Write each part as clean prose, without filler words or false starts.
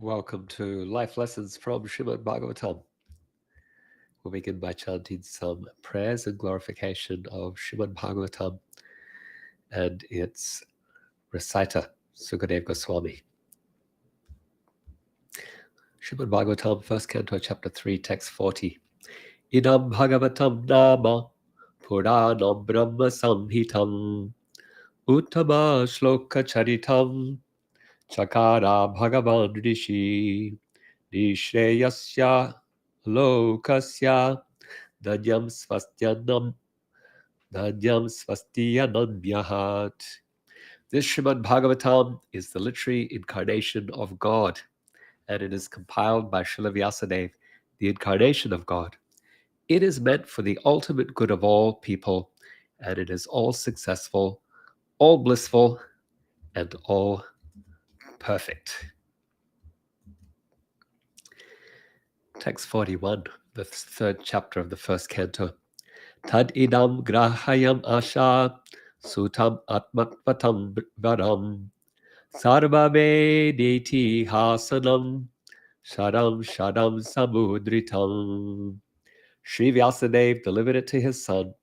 Welcome to Life Lessons from Srimad Bhagavatam. We'll begin by chanting some prayers and glorification of Srimad Bhagavatam and its reciter, Sukadeva Goswami. Srimad Bhagavatam, first canto, chapter 3, text 40. Idam Bhagavatam Nama Puranam Brahma Samhitam Uttama Shloka Charitam Chakara Bhagavan Rishi Nishreyasya Lokasya Danyam Swastyanam Swastyanamyahat. This Srimad Bhagavatam is the literary incarnation of God, and it is compiled by Srila Vyasadeva, the incarnation of God. It is meant for the ultimate good of all people, and it is all successful, all blissful, and all perfect. Text 41, the third chapter of the first canto. Tad idam grahayam asha sutam atmatvatam varam sarva vedeti hasanam shadam samudritam. Sri Vyasadeva delivered it to his son,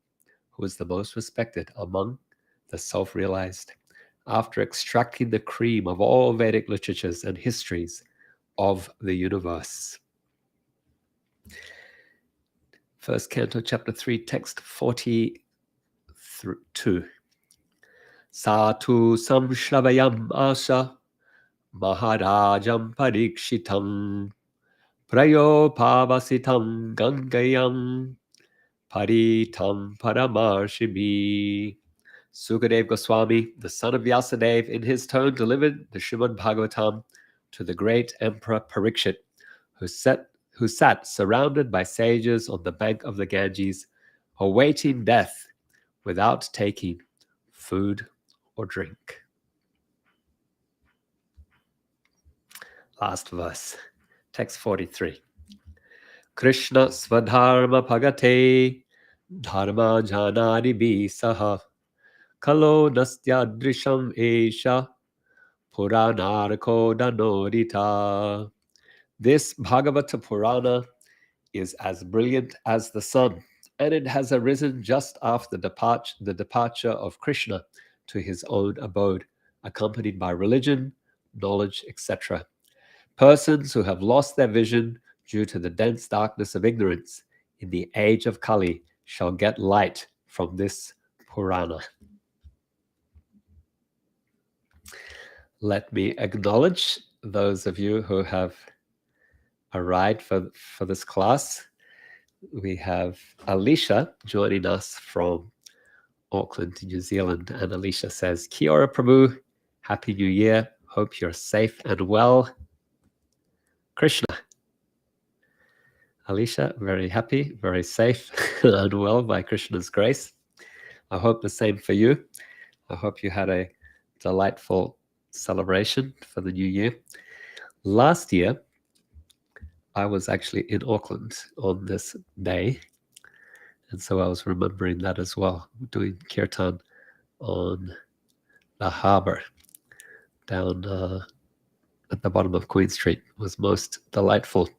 who is the most respected among the self-realized, after extracting the cream of all Vedic literatures and histories of the universe. First canto, chapter 3, text 42. Satu samshravayam asha maharajam parikshitam prayopavasitam gangayam paritam paramarshibi. Sukadeva Goswami, the son of Vyasadeva, in his turn delivered the Srimad Bhagavatam to the great Emperor Parikshit, who sat surrounded by sages on the bank of the Ganges, awaiting death without taking food or drink. Last verse, text 43. Krishna Swadharma Pagate Dharma Janari Bisaha Kalo Nastyadrisham Esha Puranarko Danorita. This Bhagavata Purana is as brilliant as the sun, and it has arisen just after the departure of Krishna to his own abode, accompanied by religion, knowledge, etc. Persons who have lost their vision due to the dense darkness of ignorance in the age of Kali shall get light from this Purana. Let me acknowledge those of you who have arrived for this class. We have Alicia joining us from Auckland, New Zealand. And Alicia says, Kia ora Prabhu, Happy New Year. Hope you're safe and well. Krishna. Alicia, very happy, very safe and well by Krishna's grace. I hope the same for you. I hope you had a delightful celebration for the new year. Last year, I was actually in Auckland on this day, and so I was remembering that as well, doing kirtan on the harbour down at the bottom of Queen Street. It was most delightful.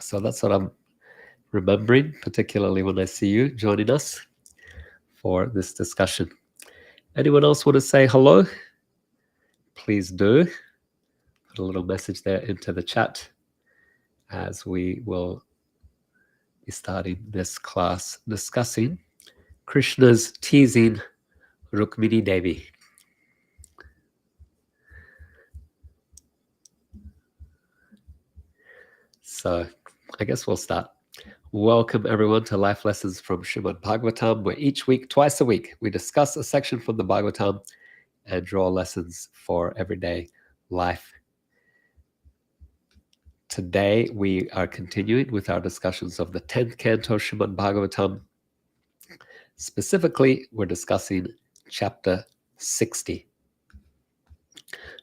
So that's what I'm remembering, particularly when I see you joining us for this discussion. Anyone else want to say hello? Please do. Put a little message there into the chat, as we will be starting this class discussing Krishna's teasing Rukmiṇī Devi. So I guess we'll start. Welcome everyone to Life Lessons from Srimad Bhagavatam, where each week, twice a week, we discuss a section from the Bhagavatam and draw lessons for everyday life. Today, we are continuing with our discussions of the 10th canto Srimad Bhagavatam. Specifically, we're discussing chapter 60.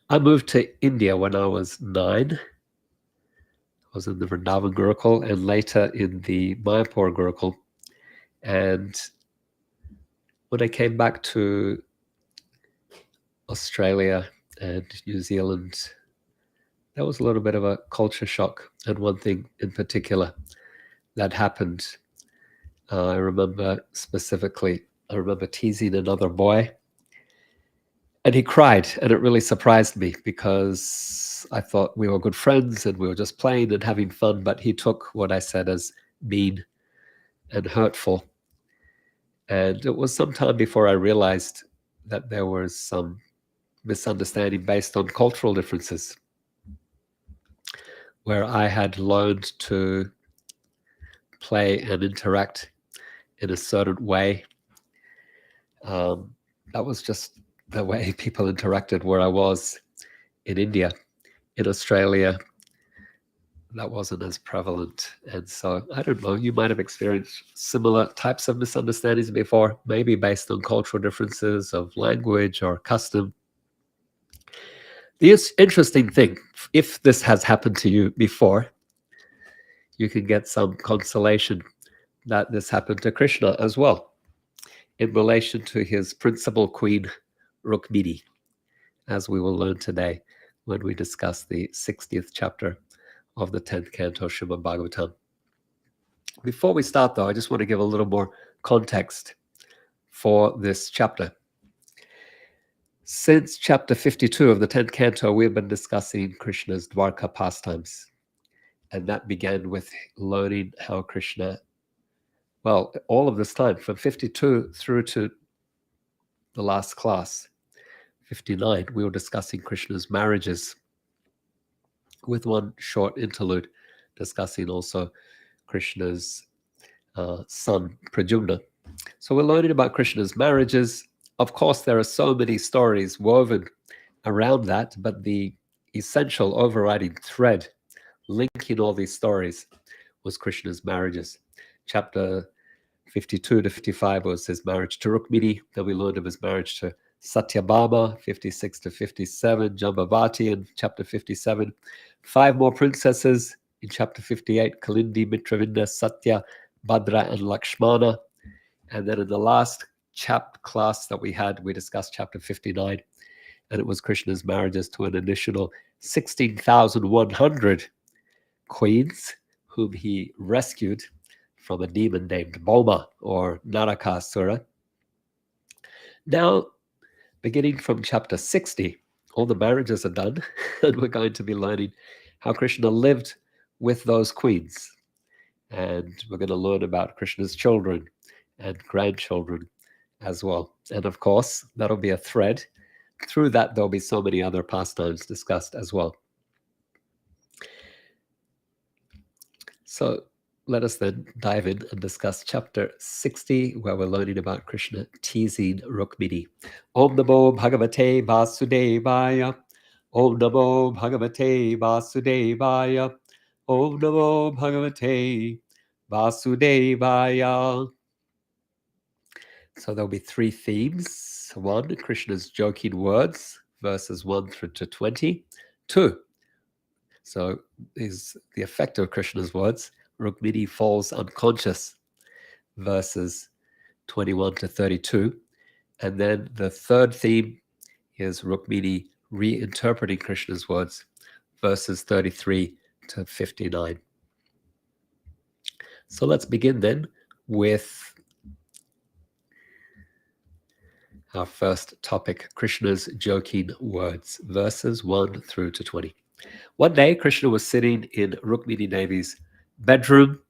I moved to India when I was 9. I was in the Vrindavan Gurukul and later in the Mayapur Gurukul. And when I came back to Australia and New Zealand that was a little bit of a culture shock. And one thing in particular that happened, I remember specifically, I remember teasing another boy, and he cried, and it really surprised me because I thought we were good friends and we were just playing and having fun, but he took what I said as mean and hurtful. And it was some time before I realized that there was some misunderstanding based on cultural differences, where I had learned to play and interact in a certain way. That was just the way people interacted where I was in India. In Australia, that wasn't as prevalent. And so, I don't know, you might have experienced similar types of misunderstandings before, maybe based on cultural differences of language or custom. The interesting thing, if this has happened to you before, you can get some consolation that this happened to Krishna as well, in relation to his principal queen, Rukmiṇī, as we will learn today when we discuss the 60th chapter of the 10th Canto, Srimad Bhagavatam. Before we start, though, I just want to give a little more context for this chapter. Since chapter 52 of the 10th Canto, we've been discussing Krishna's Dwarka pastimes. And that began with learning how Krishna, well, all of this time, from 52 through to the last class, 59, we were discussing Krishna's marriages, with one short interlude discussing also Krishna's son, Pradyumna. So we're learning about Krishna's marriages. Of course, there are so many stories woven around that, but the essential overriding thread linking all these stories was Krishna's marriages. Chapter 52 to 55 was his marriage to Rukmiṇī. Then we learned of his marriage to Satyabhama, 56 to 57, Jambavati in chapter 57. 5 more princesses in chapter 58, Kalindi, Mitravinda, Satya, Bhadra, and Lakshmana. And then in the last class that we had, we discussed chapter 59, and it was Krishna's marriages to an additional 16,100 queens whom he rescued from a demon named Boma or Narakasura. Now, beginning from chapter 60, all the marriages are done, and we're going to be learning how Krishna lived with those queens. And we're going to learn about Krishna's children and grandchildren as well. And of course, that'll be a thread. Through that, there'll be so many other pastimes discussed as well. So let us then dive in and discuss chapter 60, where we're learning about Krishna teasing Rukmiṇī. Om Namo Bhagavate Vasudevaya. Om Namo Bhagavate Vasudevaya. Om Namo Bhagavate Vasudevaya. So there'll be 3 themes. 1, Krishna's joking words, verses 1 through to 20. 2, so is the effect of Krishna's words. Rukmiṇī falls unconscious, verses 21 to 32. And then the 3rd theme is Rukmiṇī reinterpreting Krishna's words, verses 33 to 59. So let's begin then with our first topic, Krishna's joking words, verses 1 through to 20. One day, Krishna was sitting in Rukmiṇī Devi's bedroom.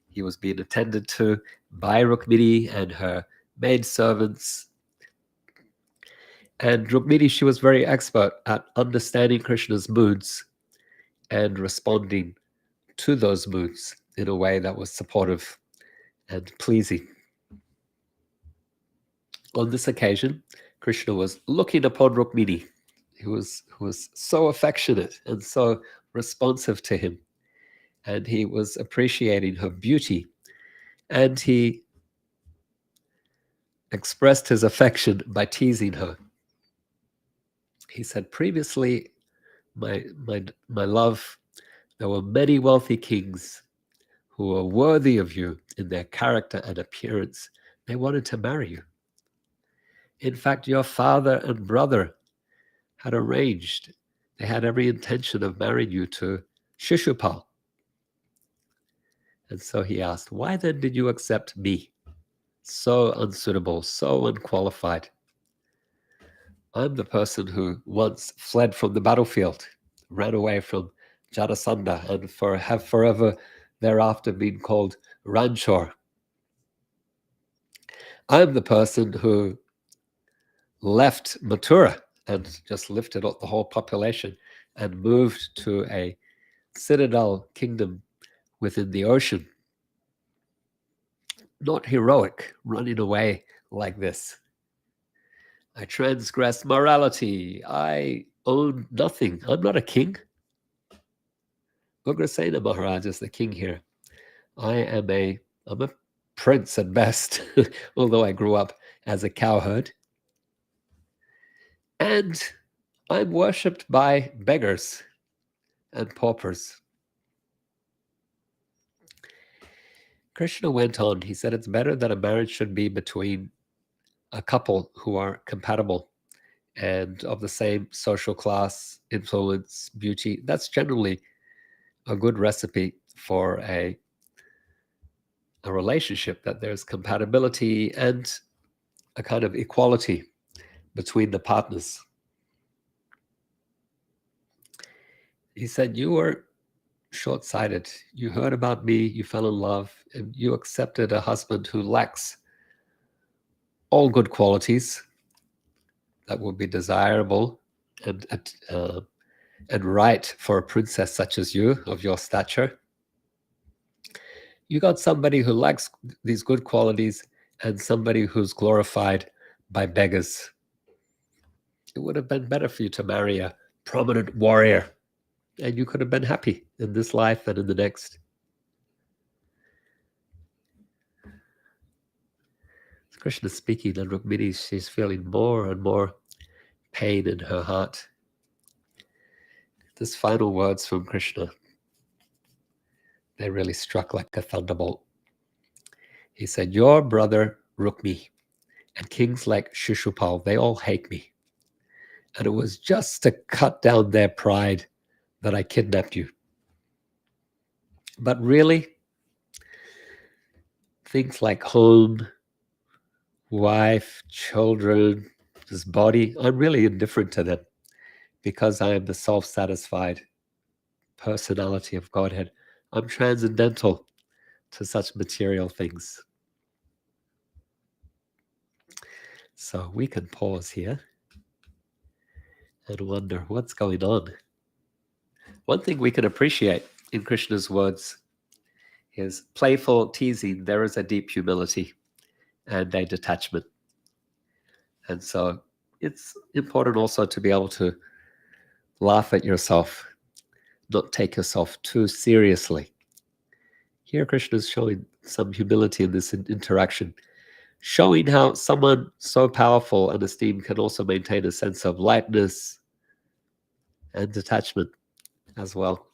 He was being attended to by Rukmiṇī and her maidservants. And Rukmiṇī, she was very expert at understanding Krishna's moods and responding to those moods in a way that was supportive and pleasing. On this occasion, Krishna was looking upon Rukmiṇī, who was so affectionate and so responsive to him. And he was appreciating her beauty. And he expressed his affection by teasing her. He said, previously, my love, there were many wealthy kings who were worthy of you in their character and appearance. They wanted to marry you. In fact, your father and brother had arranged They had every intention of marrying you to Shishupal. And so he asked, why then did you accept me? So unsuitable, so unqualified. I'm the person who once fled from the battlefield, ran away from Jarasandha, and have forever thereafter been called Ranchor. I'm the person who left Mathura and just lifted up the whole population and moved to a citadel kingdom within the ocean. Not heroic, running away like this. I transgress morality. I own nothing. I'm not a king. Ugrasena Maharaj is the king here. I'm a prince at best, although I grew up as a cowherd. And I'm worshipped by beggars and paupers. Krishna went on. He said, it's better that a marriage should be between a couple who are compatible and of the same social class, influence, beauty. That's generally a good recipe for a relationship, that there's compatibility and a kind of equality between the partners. He said, you were short-sighted. You heard about me, you fell in love, and you accepted a husband who lacks all good qualities that would be desirable and right for a princess such as you, of your stature. You got somebody who lacks these good qualities and somebody who's glorified by beggars. It would have been better for you to marry a prominent warrior, and you could have been happy in this life and in the next. Krishna speaking, and Rukmiṇī, she's feeling more and more pain in her heart. These final words from Krishna, they really struck like a thunderbolt. He said, your brother Rukmiṇī and kings like Shishupal, they all hate me. And it was just to cut down their pride that I kidnapped you. But really, things like home, wife, children, this body, I'm really indifferent to them because I am the self-satisfied personality of Godhead. I'm transcendental to such material things. So we can pause here and wonder what's going on. One thing we can appreciate in Krishna's words is playful teasing. There is a deep humility and a detachment. And so it's important also to be able to laugh at yourself, not take yourself too seriously. Here Krishna is showing some humility in this interaction, showing how someone so powerful and esteemed can also maintain a sense of lightness and detachment as well.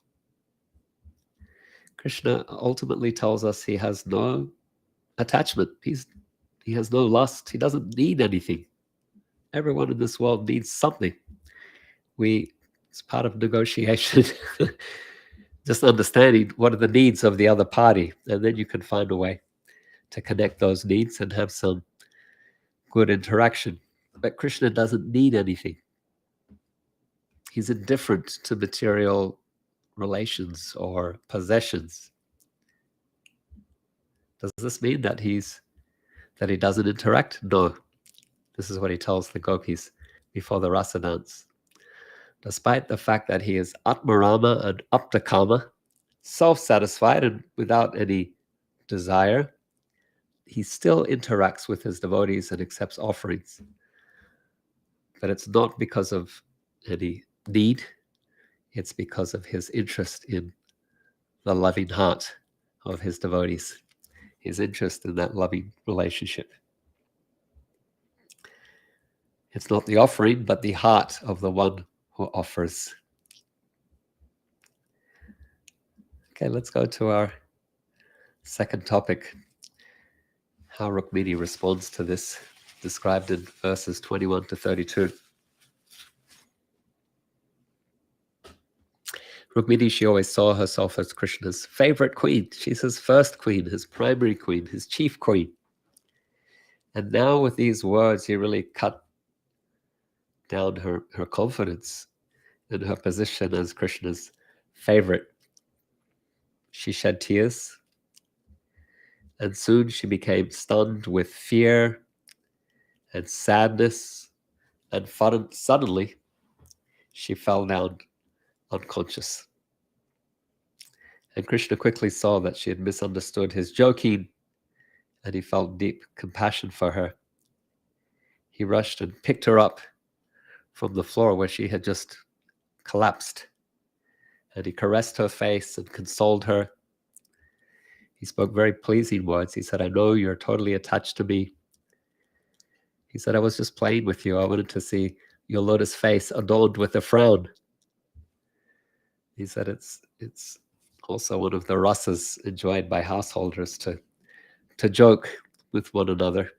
Krishna ultimately tells us he has no attachment. He has no lust. He doesn't need anything. Everyone in this world needs something. It's part of negotiation, just understanding what are the needs of the other party, and then you can find a way to connect those needs and have some good interaction. But Krishna doesn't need anything. He's indifferent to material relations or possessions. Does this mean that he doesn't interact? No. This is what he tells the gopis before the rasa dance. Despite the fact that he is Atmarama and Aptakama, self-satisfied and without any desire, he still interacts with his devotees and accepts offerings. But it's not because of any need, it's because of his interest in the loving heart of his devotees, his interest in that loving relationship. It's not the offering, but the heart of the one who offers. Okay, let's go to our second topic, how Rukmiṇī responds to this, described in verses 21 to 32. Rukmiṇī, she always saw herself as Krishna's favorite queen. She's his first queen, his primary queen, his chief queen. And now with these words, he really cut down her confidence in her position as Krishna's favorite. She shed tears, and soon she became stunned with fear and sadness, and suddenly she fell down unconscious. And Krishna quickly saw that she had misunderstood his joking, and he felt deep compassion for her. He rushed and picked her up from the floor where she had just collapsed, and he caressed her face and consoled her. He spoke very pleasing words. He said, "I know you're totally attached to me." He said, "I was just playing with you. I wanted to see your lotus face adorned with a frown." He said it's also one of the rasas enjoyed by householders to joke with one another.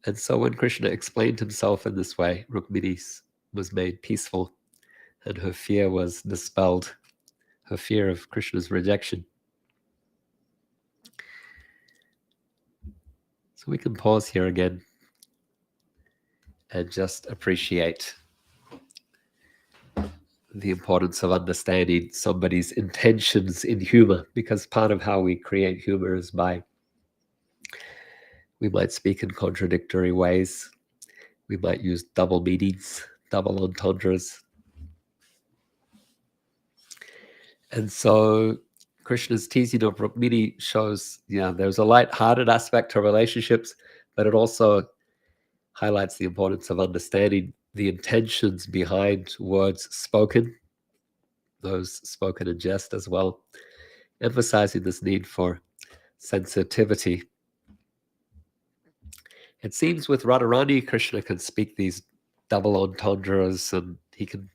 And so when Krishna explained himself in this way, Rukmiṇī was made peaceful, and her fear was dispelled, her fear of Krishna's rejection. So we can pause here again and just appreciate the importance of understanding somebody's intentions in humor, because part of how we create humor is we might speak in contradictory ways. We might use double meanings, double entendres. And so Krishna's teasing of Rukmiṇī shows, there's a light-hearted aspect to relationships, but it also highlights the importance of understanding the intentions behind words spoken, those spoken in jest as well, emphasizing this need for sensitivity. It seems with Radharani, Krishna can speak these double entendres, and he can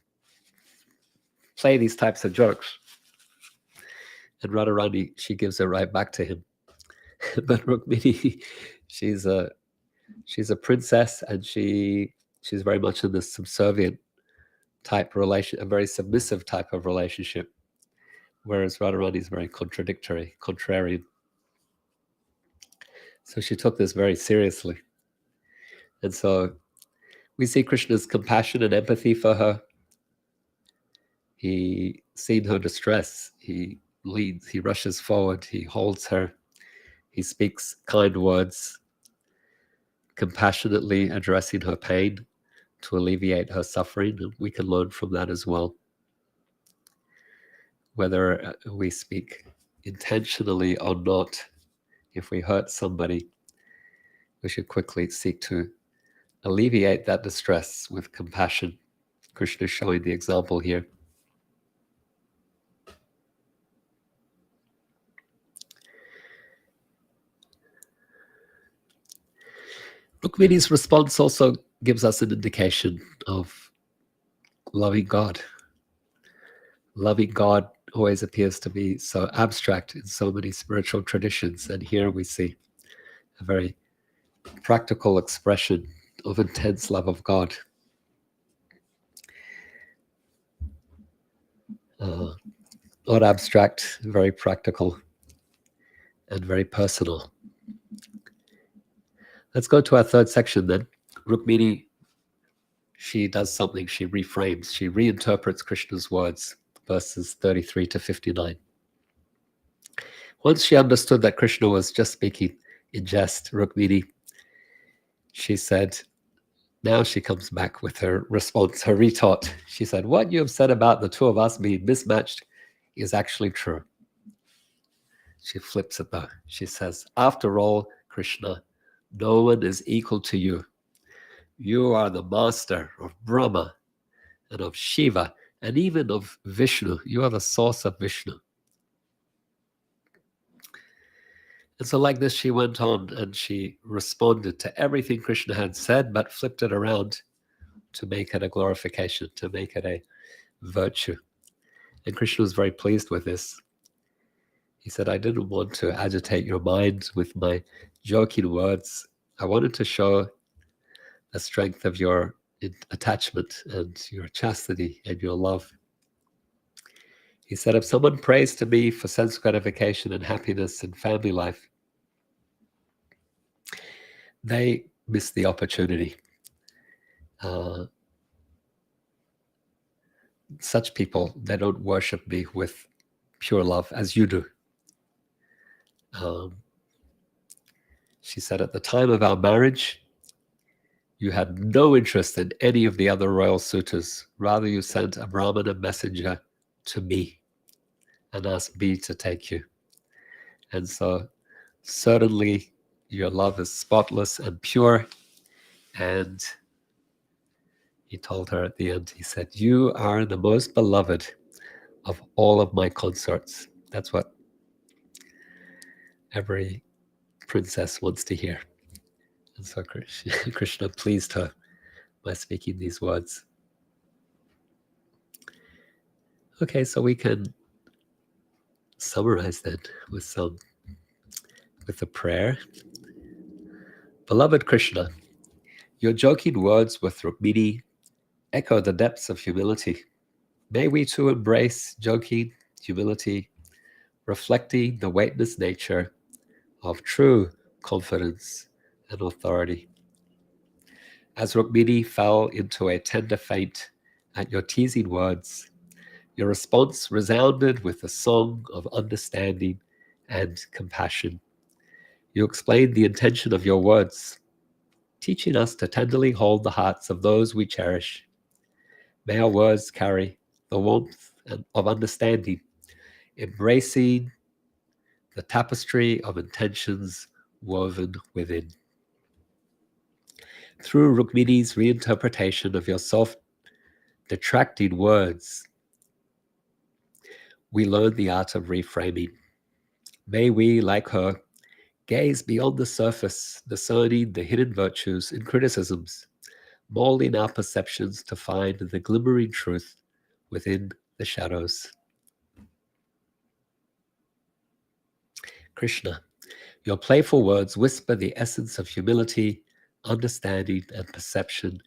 play these types of jokes. And Radharani, she gives it right back to him. But Rukmiṇī, she's a princess, and she's very much in this subservient type relation, a very submissive type of relationship, whereas Radharani is very contrarian. So she took this very seriously. And so we see Krishna's compassion and empathy for her. He seen her distress. He leads, he rushes forward, he holds her, he speaks kind words, compassionately addressing her pain to alleviate her suffering. And we can learn from that as well. Whether we speak intentionally or not, if we hurt somebody, we should quickly seek to alleviate that distress with compassion. Krishna is showing the example here. Rukmiṇī's response also gives us an indication of loving God. Loving God always appears to be so abstract in so many spiritual traditions, and here we see a very practical expression of intense love of God. Not abstract, very practical, and very personal. Let's go to our third section then. Rukmiṇī, she does something, she reframes, she reinterprets Krishna's words, verses 33 to 59. Once she understood that Krishna was just speaking in jest, Rukmiṇī, she said, now she comes back with her response, her retort. She said, what you have said about the two of us being mismatched is actually true. She flips it though. She says, after all, Krishna, no one is equal to you. You are the master of Brahma and of Shiva and even of Vishnu. You are the source of Vishnu. And so like this, she went on and she responded to everything Krishna had said, but flipped it around to make it a glorification, to make it a virtue. And Krishna was very pleased with this. He said, I didn't want to agitate your mind with my joking words. I wanted to show the strength of your attachment and your chastity and your love. He said, if someone prays to me for sense gratification and happiness and family life, they miss the opportunity. Such people, they don't worship me with pure love as you do. She said, at the time of our marriage, you had no interest in any of the other royal suitors. Rather, you sent a Brahmana messenger to me and asked me to take you. And so, certainly, your love is spotless and pure. And he told her at the end, he said, you are the most beloved of all of my consorts. That's what every princess wants to hear. And so Krishna pleased her by speaking these words. Okay, so we can summarize then with a prayer. Beloved Krishna, your joking words with Rukmiṇī echo the depths of humility. May we too embrace joking humility, reflecting the weightless nature of true confidence and authority. As Rukmiṇī fell into a tender faint at your teasing words, your response resounded with a song of understanding and compassion. You explained the intention of your words, teaching us to tenderly hold the hearts of those we cherish. May our words carry the warmth of understanding, embracing the tapestry of intentions woven within. Through Rukmiṇī's reinterpretation of your self-detracting words, we learn the art of reframing. May we, like her, gaze beyond the surface, discerning the hidden virtues in criticisms, molding our perceptions to find the glimmering truth within the shadows. Krishna, your playful words whisper the essence of humility, understanding, and perception.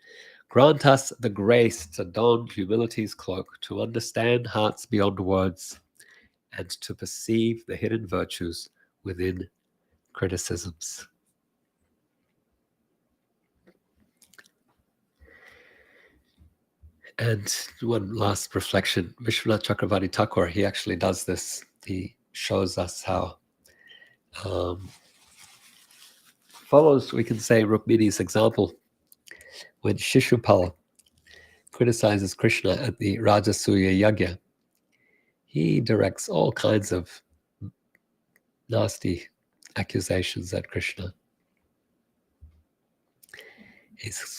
Grant us the grace to don humility's cloak, to understand hearts beyond words, and to perceive the hidden virtues within criticisms. And one last reflection, Vishwanath Chakravarti Thakur, he actually does this. He shows us how, follows, we can say, Rukmiṇī's example. When Shishupal criticizes Krishna at the Rajasuya Yagya, he directs all kinds of nasty accusations at Krishna.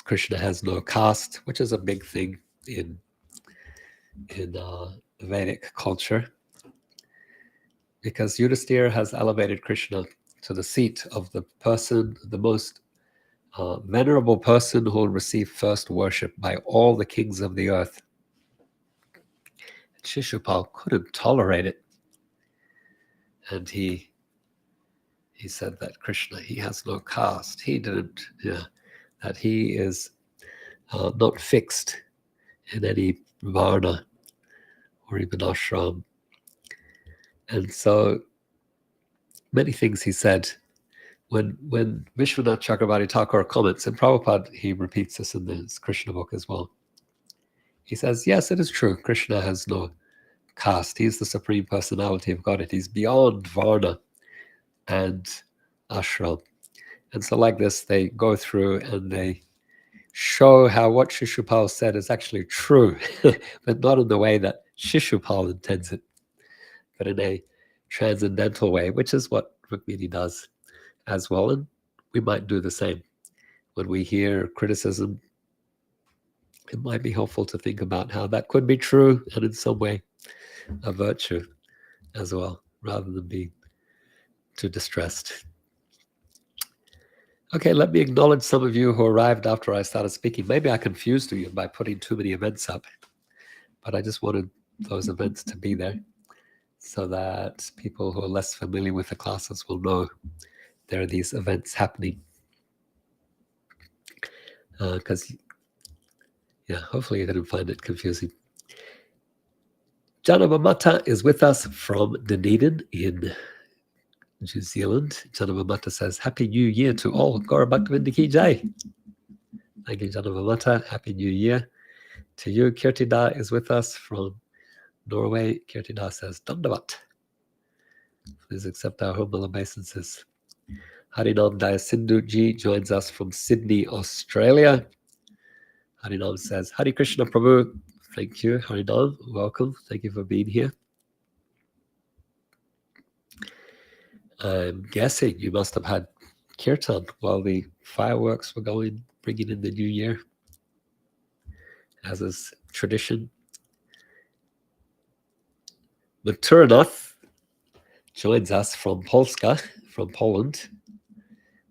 Krishna has no caste, which is a big thing in Vedic culture, because Yudhisthira has elevated Krishna to the seat of the person, the most venerable person who will receive first worship by all the kings of the earth. And Shishupal couldn't tolerate it, and he said that Krishna, he has no caste. He didn't, that he is not fixed in any varna or even ashram. And so many things he said. When Vishwanath Chakravarti Thakur comments, and Prabhupada, he repeats this in his Krishna book as well. He says, yes, it is true, Krishna has no caste. He's the Supreme Personality of Godhead. He's beyond varna and ashram. And so like this, they go through and they show how what Shishupal said is actually true, but not in the way that Shishupal intends it, but in a transcendental way, which is what Rukmiṇī does as well. And we might do the same. When we hear criticism, it might be helpful to think about how that could be true and in some way a virtue as well, rather than being too distressed. Okay, let me acknowledge some of you who arrived after I started speaking. Maybe I confused you by putting too many events up, but I just wanted those events to be there so that people who are less familiar with the classes will know there are these events happening. Because, hopefully you didn't find it confusing. Janamamata is with us from Dunedin in New Zealand. Janamamata says, Happy New Year to all. Gaura Bhaktivinoda Ki Jai. Thank you, Janamamata. Happy New Year to you. Kirtida is with us from Norway. Kirtida says, Dandavat. Please accept our humble obeisances. Harinam Dayasindhu Ji joins us from Sydney, Australia. Harinam says, Hare Krishna Prabhu. Thank you, Harinam. Welcome. Thank you for being here. I'm guessing you must have had kirtan while the fireworks were going, bringing in the new year, as is tradition. Maturanath joins us from Polska, from Poland.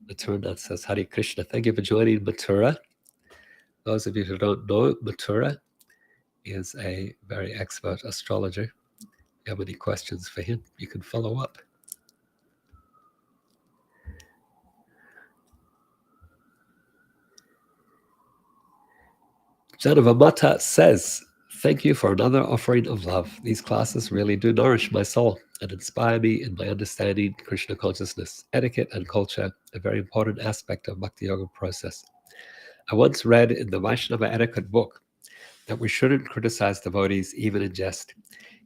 Maturanath says, Hare Krishna. Thank you for joining Matura. Those of you who don't know, Matura is a very expert astrologer. If you have any questions for him, you can follow up. Janavamata says, thank you for another offering of love. These classes really do nourish my soul and inspire me in my understanding Krishna consciousness, etiquette and culture, a very important aspect of Bhakti Yoga process. I once read in the Vaishnava etiquette book that we shouldn't criticize devotees even in jest.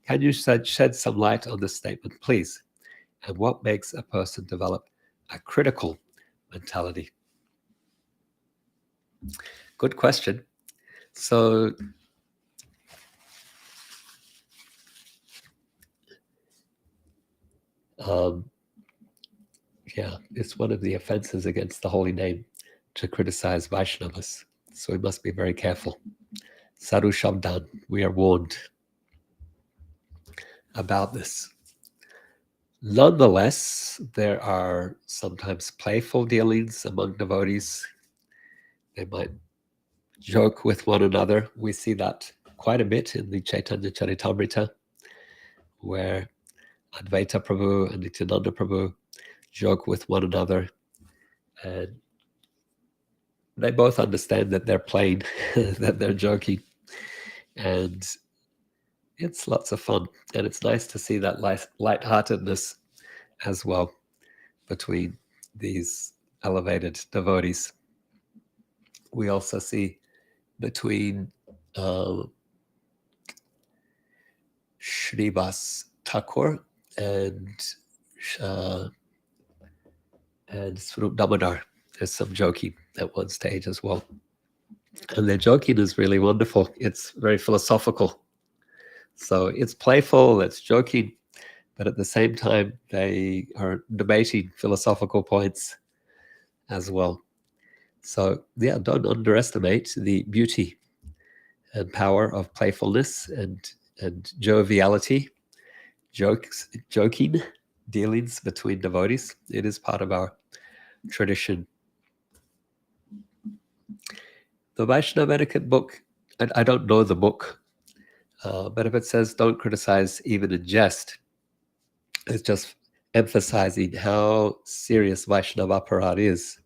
Can you shed some light on this statement, please? And what makes a person develop a critical mentality? Good question. So, yeah, it's one of the offenses against the holy name to criticize Vaishnavas. So we must be very careful. Sadhu Shabdan, we are warned about this. Nonetheless, there are sometimes playful dealings among devotees. They might joke with one another. We see that quite a bit in the Chaitanya Charitamrita, where Advaita Prabhu and Nityananda Prabhu joke with one another, and they both understand that they're playing, that they're joking, and it's lots of fun. And it's nice to see that lightheartedness as well between these elevated devotees. We also see between Srinivas Thakur and Swarup Damodar. There's some joking at one stage as well. And their joking is really wonderful. It's very philosophical. So it's playful, it's joking, but at the same time, they are debating philosophical points as well. So yeah, don't underestimate the beauty and power of playfulness and joviality, joking, dealings between devotees. It is part of our tradition. The Vaishnava etiquette book, I don't know the book, but if it says don't criticize even in jest, it's just emphasizing how serious Vaishnava aparad is.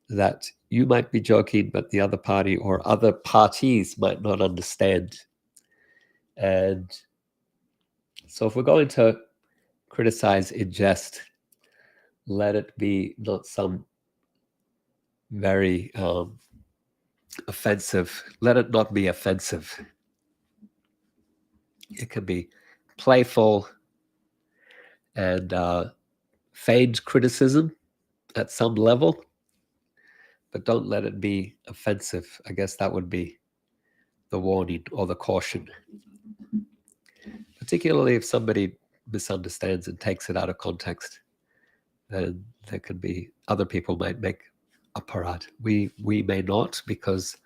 That you might be joking, but the other party or other parties might not understand. And so if we're going to criticize in jest, let it be not some very offensive, let it not be offensive. It can be playful and feigned criticism at some level, but don't let it be offensive. I guess that would be the warning or the caution. Particularly if somebody misunderstands and takes it out of context, then there could be, other people might make aparad. We may not, because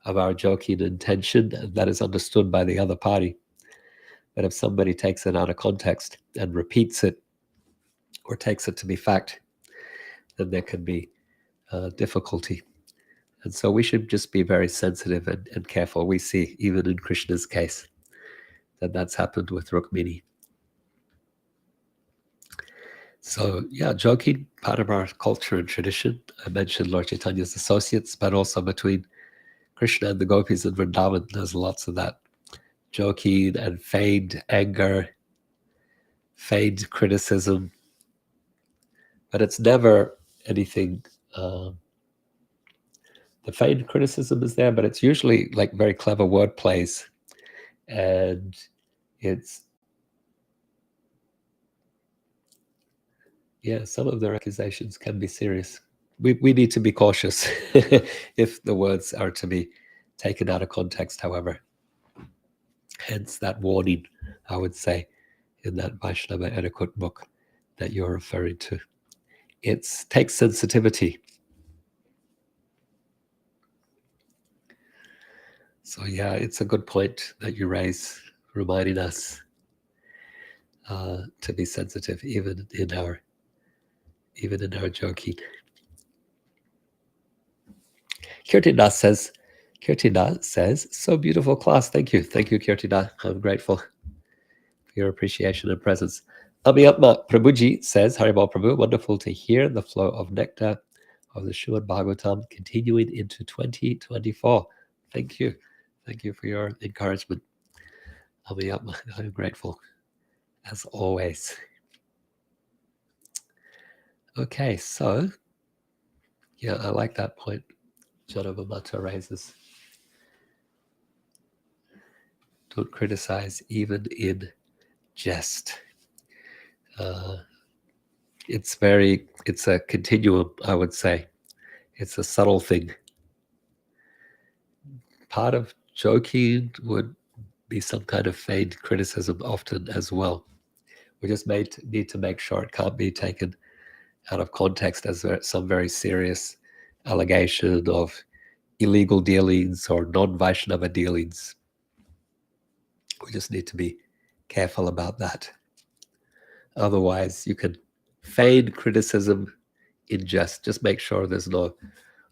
of our joking intention, and that is understood by the other party. But if somebody takes it out of context and repeats it or takes it to be fact, then there can be difficulty. And so we should just be very sensitive and careful. We see, even in Krishna's case, that that's happened with Rukmiṇī. So yeah, joking, part of our culture and tradition. I mentioned Lord Chaitanya's associates, but also between Krishna and the gopis in Vrindavan, there's lots of that joking and feigned anger, feigned criticism, but it's never anything. The feigned criticism is there, but it's usually like very clever word plays, and it's some of their accusations can be serious. We need to be cautious if the words are to be taken out of context, however. Hence that warning, I would say, in that Vaishnava etiquette book that you're referring to. It takes sensitivity. So it's a good point that you raise, reminding us to be sensitive, even in our joking. Kṛṣṇa says, so beautiful class. Thank you, Kṛṣṇa. I'm grateful for your appreciation and presence. Amiyatma Prabhuji says, Haribol Prabhu, wonderful to hear the flow of nectar of the Srimad Bhagavatam continuing into 2024. Thank you for your encouragement. Amiyatma, I'm grateful as always. Okay, so I like that point Janavamata raises. Don't criticize even in jest. It's a continuum, I would say. It's a subtle thing. Part of joking would be some kind of feigned criticism often as well. We just need to make sure it can't be taken out of context as some very serious allegation of illegal dealings or non-Vaishnava dealings. We just need to be careful about that. Otherwise, you can feign criticism in jest. Just make sure there's no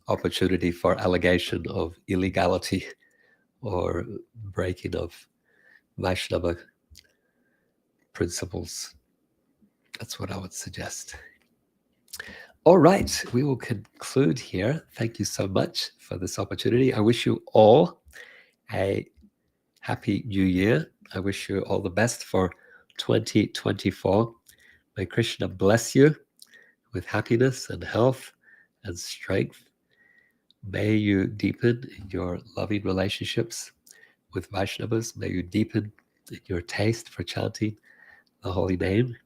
opportunity for allegation of illegality or breaking of Vaishnava principles. That's what I would suggest. All right, we will conclude here. Thank you so much for this opportunity. I wish you all a happy new year. I wish you all the best for 2024. May Krishna bless you with happiness and health and strength. May you deepen your loving relationships with Vaishnavas. May you deepen your taste for chanting the holy name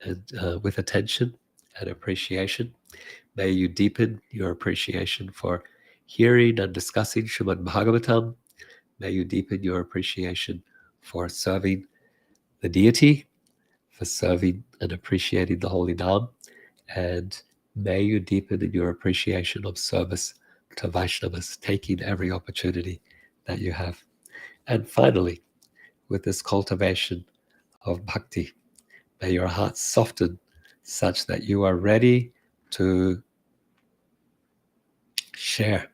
and with attention and appreciation. May you deepen your appreciation for hearing and discussing Srimad Bhagavatam. May you deepen your appreciation for serving the deity, for serving and appreciating the holy Nam, and may you deepen in your appreciation of service to Vaishnavas, taking every opportunity that you have. And finally, with this cultivation of bhakti, may your heart soften such that you are ready to share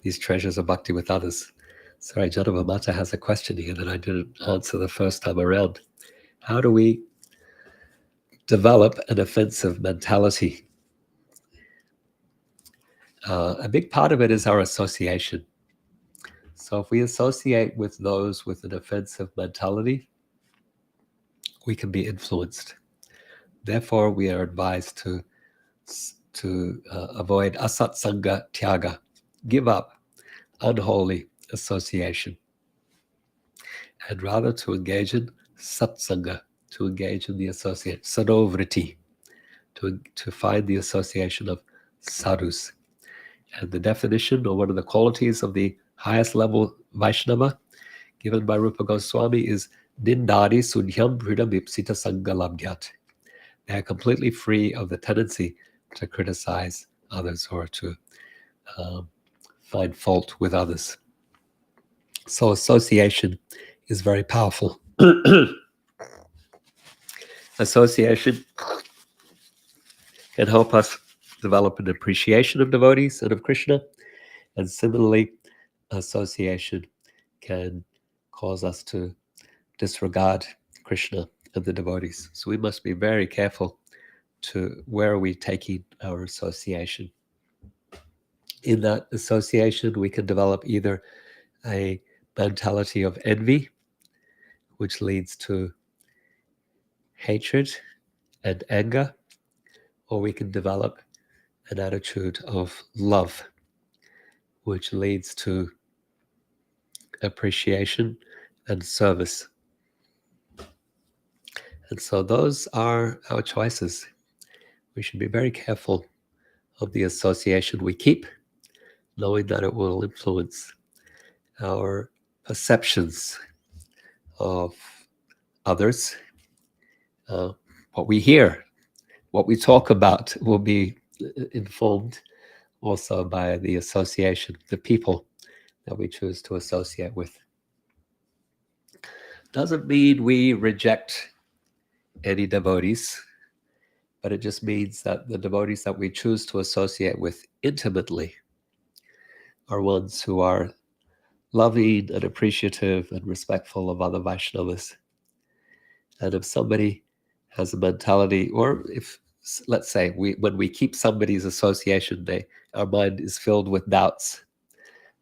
these treasures of bhakti with others. Sorry, Janavamata has a question here that I didn't answer the first time around. How do we develop an offensive mentality? A big part of it is our association. So if we associate with those with an offensive mentality, we can be influenced. Therefore, we are advised to avoid asatsanga tyaga, give up unholy association, and rather to engage in satsanga, to engage in the associate, sadovriti, to find the association of sadhus. And the definition, or one of the qualities of the highest level Vaishnava, given by Rupa Goswami, is nindari sunyam hridam ipsita sangalabhyat. They are completely free of the tendency to criticize others or to find fault with others. So association is very powerful. Association can help us develop an appreciation of devotees and of Krishna. And similarly, association can cause us to disregard Krishna and the devotees. So we must be very careful to where are we taking our association. In that association, we can develop either a mentality of envy, which leads to hatred and anger, or we can develop an attitude of love, which leads to appreciation and service. And so those are our choices. We should be very careful of the association we keep, knowing that it will influence our perceptions of others. What we hear, what we talk about will be informed also by the association, the people that we choose to associate with. Doesn't mean we reject any devotees, but it just means that the devotees that we choose to associate with intimately are ones who are loving and appreciative and respectful of other Vaishnavas. And if somebody has a mentality, or if, let's say, when we keep somebody's association, our mind is filled with doubts,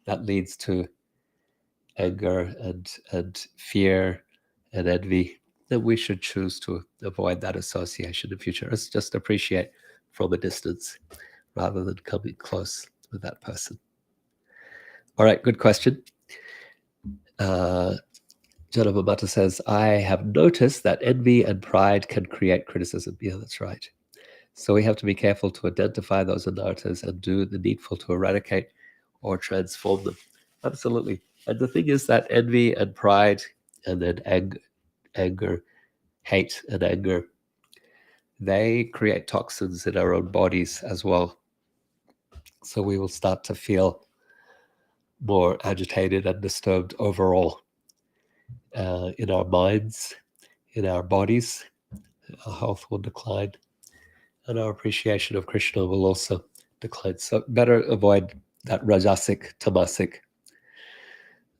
that leads to anger and fear and envy, then we should choose to avoid that association in future. Let's just appreciate from a distance rather than coming close with that person. All right, good question. Gentleman Mata says, I have noticed that envy and pride can create criticism. Yeah, that's right. So we have to be careful to identify those anarthas and do the needful to eradicate or transform them. Absolutely. And the thing is that envy and pride and then anger, hate and anger, they create toxins in our own bodies as well. So we will start to feel more agitated and disturbed overall in our minds, in our bodies. Our health will decline and our appreciation of Krishna will also decline. So better avoid that rajasic, tamasic,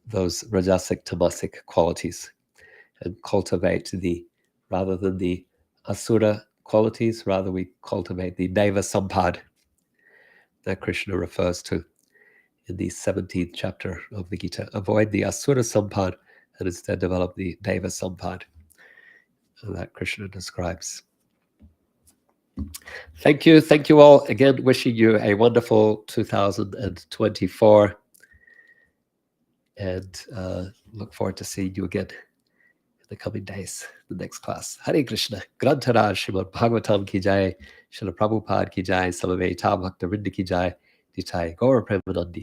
those rajasic, tamasic qualities and cultivate rather than the asura qualities, rather we cultivate the deva sampad that Krishna refers to in the 17th chapter of the Gita. Avoid the asura sampad and instead develop the deva sampad that Krishna describes. Thank you all. Again, wishing you a wonderful 2024 and look forward to seeing you again in the coming days, the next class. Hare Krishna. Grantaraj Srimad Bhagavatam ki jai, Srila Prabhupada ki jai, Samaveta Bhakta Vrinda ki jai, Nitai Gaura Premanandi.